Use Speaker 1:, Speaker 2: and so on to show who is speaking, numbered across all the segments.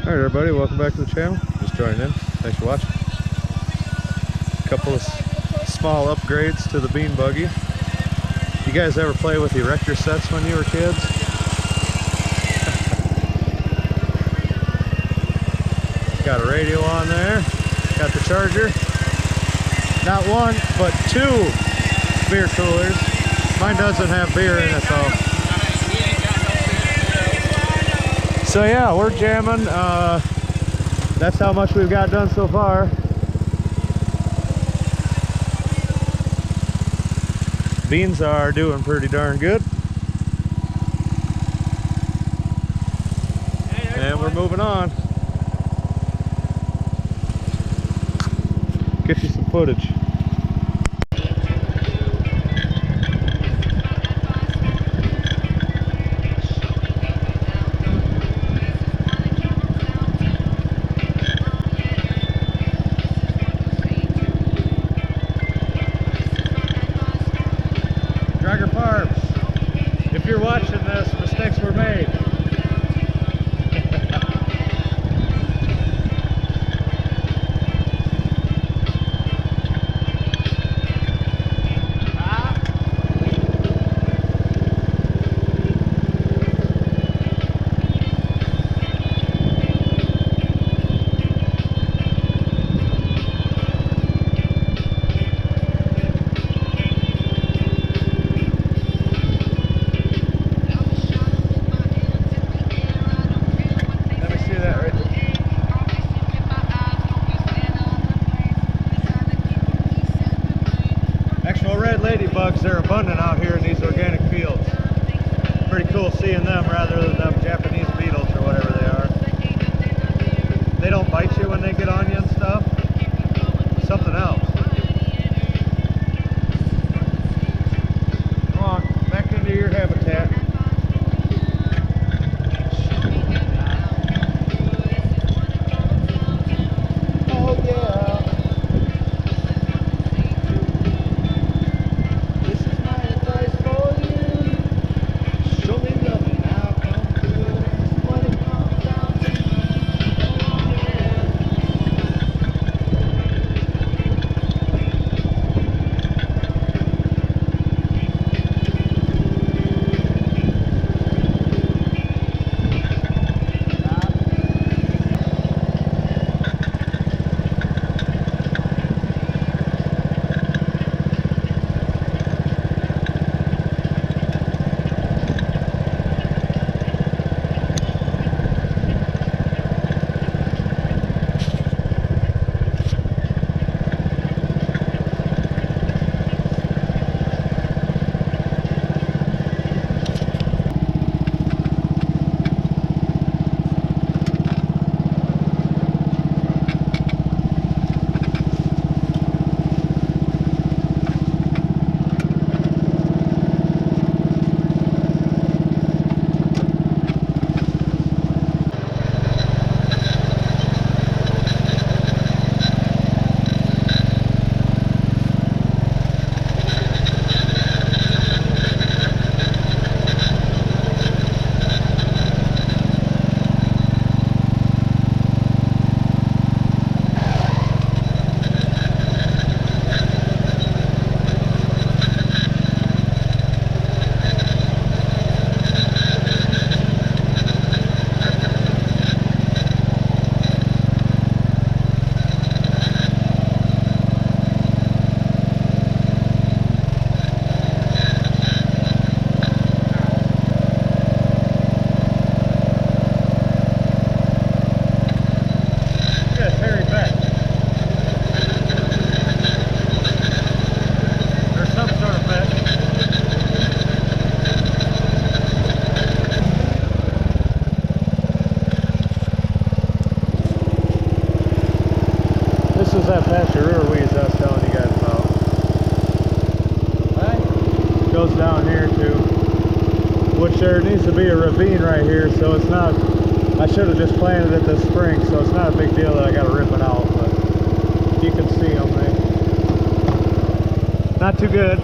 Speaker 1: Alright everybody, welcome back to the channel. Just joining in. Thanks for watching. A couple of small upgrades to the Bean Buggie. You guys ever play with erector sets when you were kids? Got a radio on there. Got the charger. Not one, but two beer coolers. Mine doesn't have beer in it though. So yeah, we're jamming. That's how much we've got done so far. Beans are doing pretty darn good. And we're moving on. Get you some footage. If you're watching this, mistakes were made. Red ladybugs, they're abundant out here in these organic fields. Pretty cool seeing them rather than them Japanese beetles or whatever they are. They don't bite you when they get on you and stuff. Something else. Come on, back into your habitat. Oh yeah. This is that pasture weeds I was telling you guys about. Right? Goes down here too, which there needs to be a ravine right here, so it's not, I should have just planted it this spring, so it's not a big deal that I got to rip it out, but you can see them, right? Not too good.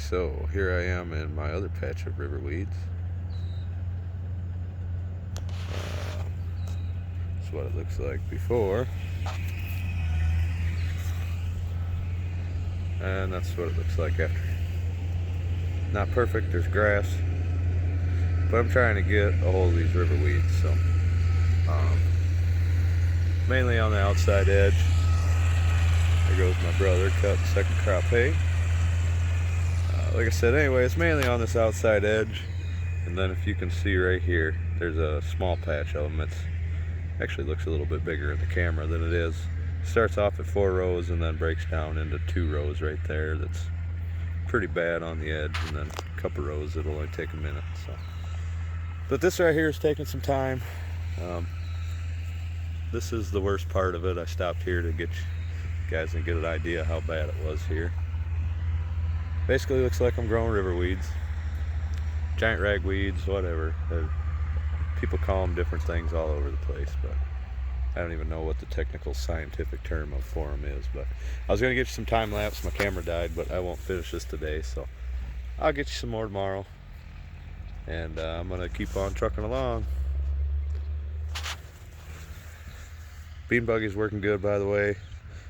Speaker 2: so here I am in my other patch of river weeds. That's what it looks like before. And that's what it looks like after. Not perfect, there's grass. But I'm trying to get a hold of these river weeds, so mainly on the outside edge. There goes my brother cutting second crop hay. Like I said, anyway, it's mainly on this outside edge. And then if you can see right here, there's a small patch of them. It actually looks a little bit bigger in the camera than it is. Starts off at 4 rows and then breaks down into 2 rows right there. That's pretty bad on the edge, and then a couple rows it'll only take a minute. So, but this right here is taking some time. This is the worst part of it. I stopped here to get you guys and get an idea how bad it was here. Basically looks like I'm growing river weeds, giant ragweeds, whatever. People call them different things all over the place, but I don't even know what the technical scientific term for them is. But I was going to get you some time lapse. My camera died, but I won't finish this today, so I'll get you some more tomorrow. And I'm going to keep on trucking along. Bean Buggie's working good, by the way.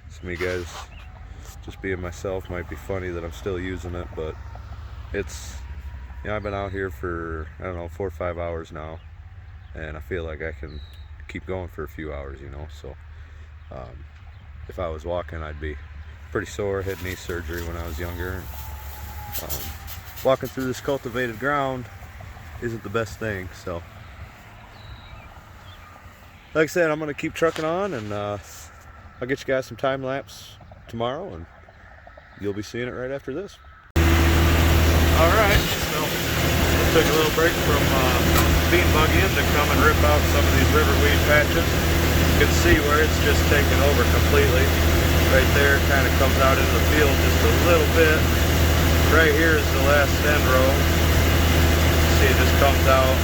Speaker 2: Some of you guys, just being myself, might be funny that I'm still using it, but it's, you know, I've been out here for, I don't know, 4 or 5 hours now, and I feel like I can keep going for a few hours, you know. So if I was walking, I'd be pretty sore. Had knee surgery when I was younger. Walking through this cultivated ground isn't the best thing. So like I said, I'm gonna keep trucking on, and I'll get you guys some time lapse tomorrow, and you'll be seeing it right after this. Alright, so we'll take a little break from Bean Buggie to come and rip out some of these river weed patches. You can see where it's just taken over completely. Right there, kind of comes out into the field just a little bit. Right here is the last end row. See, it just comes out.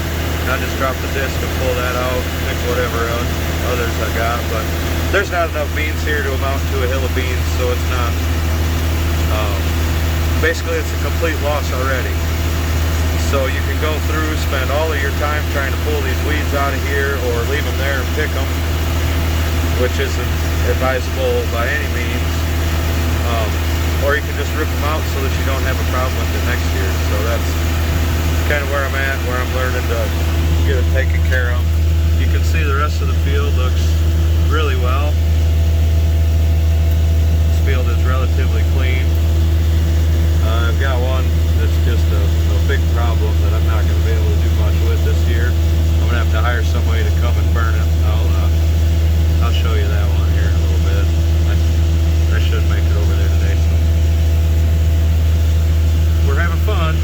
Speaker 2: And I just drop the disc and pull that out, pick whatever others I got. But there's not enough beans here to amount to a hill of beans, so it's not. Basically, it's a complete loss already. So you can go through, spend all of your time trying to pull these weeds out of here, or leave them there and pick them, which isn't advisable by any means. Or you can just rip them out so that you don't have a problem with it next year. So that's kind of where I'm at, where I'm learning to get it taken care of. You can see the rest of the field looks really well. This field is relatively clean. I've got one that's just a big problem that I'm not going to be able to do much with this year. I'm going to have to hire somebody to come and burn it. I'll show you that one here in a little bit. I should make it over there today. So we're having fun.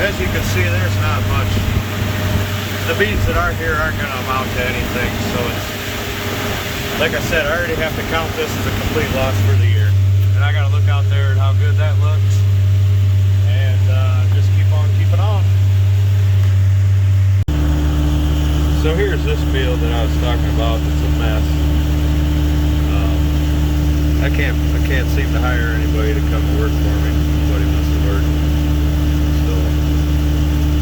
Speaker 2: As you can see, there's not much. The beans that are here aren't going to amount to anything, so it's, like I said, I already have to count this as a complete loss for the year. And I got to look out there at how good that looks, and just keep on keeping on. So here's this field that I was talking about. It's a mess. I can't seem to hire anybody to come work for me. Nobody wants to work.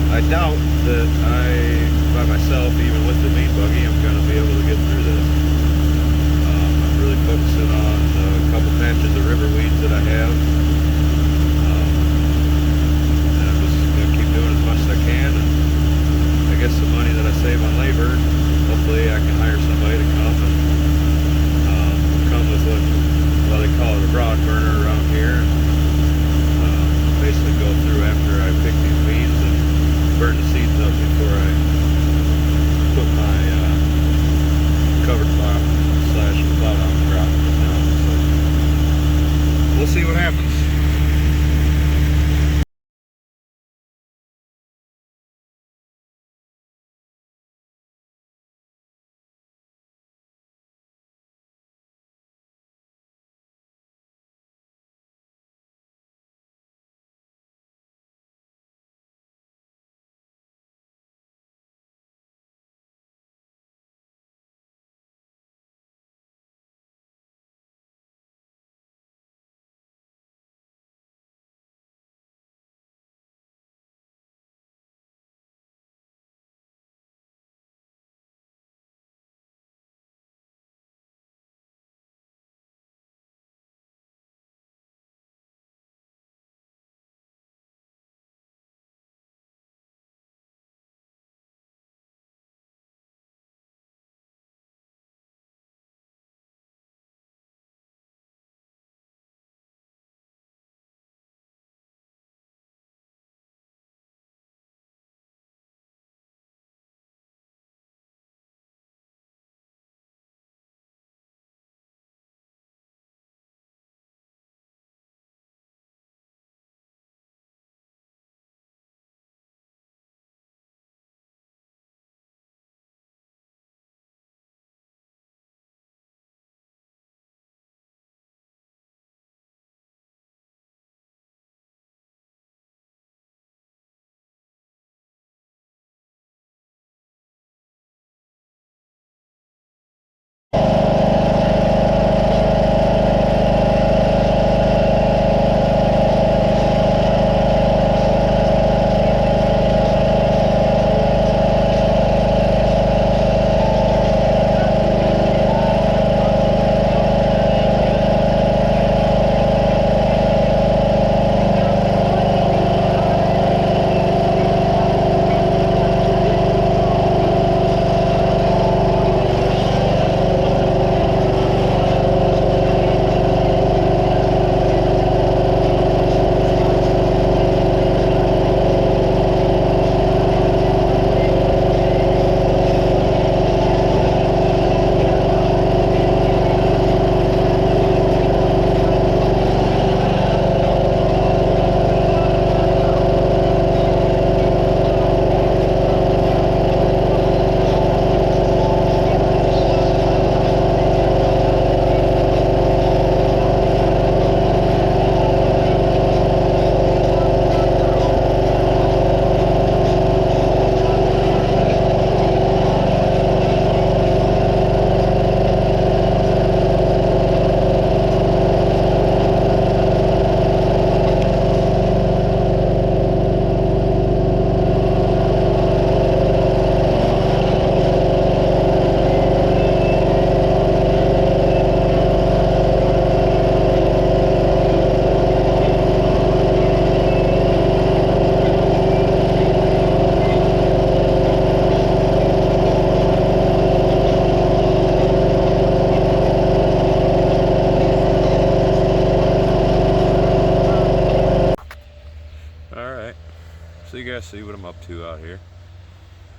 Speaker 2: I doubt that by myself, even with the Bean Buggie, I'm going to be able to get through this. I'm really focusing on a couple patches of river weeds that I have. And I'm just going to keep doing as much as I can. And I guess the money that I save on labor, hopefully I can hire somebody to come and come with what they call it a broad burner around here. Basically go through after I pick these weeds and burn the seeds up before I put my cover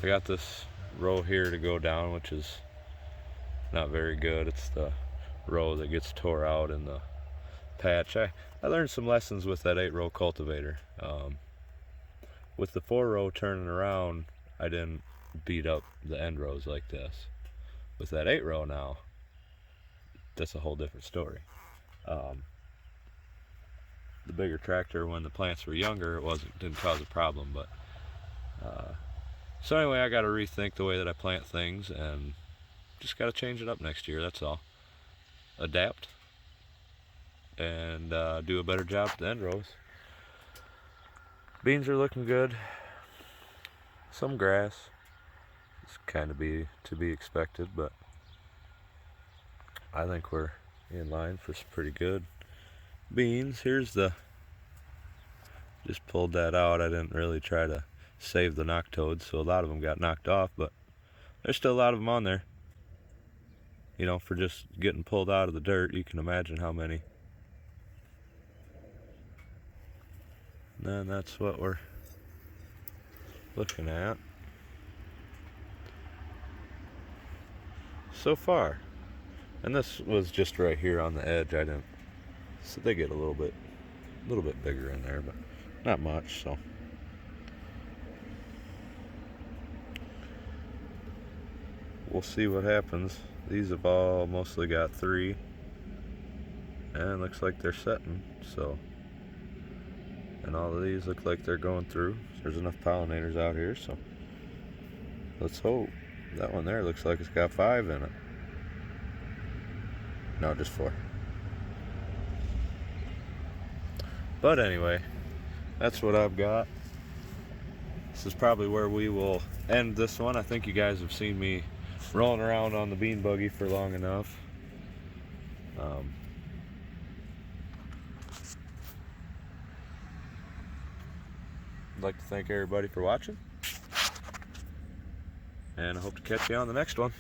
Speaker 2: I got this row here to go down, which is not very good. It's the row that gets tore out in the patch. I learned some lessons with that 8-row cultivator. With the 4-row turning around, I didn't beat up the end rows like this. With that 8-row now, that's a whole different story. The bigger tractor, when the plants were younger, it didn't cause a problem, but so anyway, I got to rethink the way that I plant things, and just got to change it up next year. That's all. Adapt and do a better job at the end rows. Beans are looking good. Some grass. It's kind of to be expected, but I think we're in line for some pretty good beans. Here's just pulled that out. I didn't really try to save the knock-toads, so a lot of them got knocked off, but there's still a lot of them on there. You know, for just getting pulled out of the dirt, you can imagine how many. And then that's what we're looking at so far. And this was just right here on the edge. So they get a little bit bigger in there, but not much. So we'll see what happens. These have all mostly got 3, and it looks like they're setting. So, and all of these look like they're going through. There's enough pollinators out here, so let's hope. That one there looks like it's got 5 in it. No, just 4. But anyway, that's what I've got. This is probably where we will end this one. I think you guys have seen me rolling around on the Bean Buggie for long enough. I'd like to thank everybody for watching, and I hope to catch you on the next one.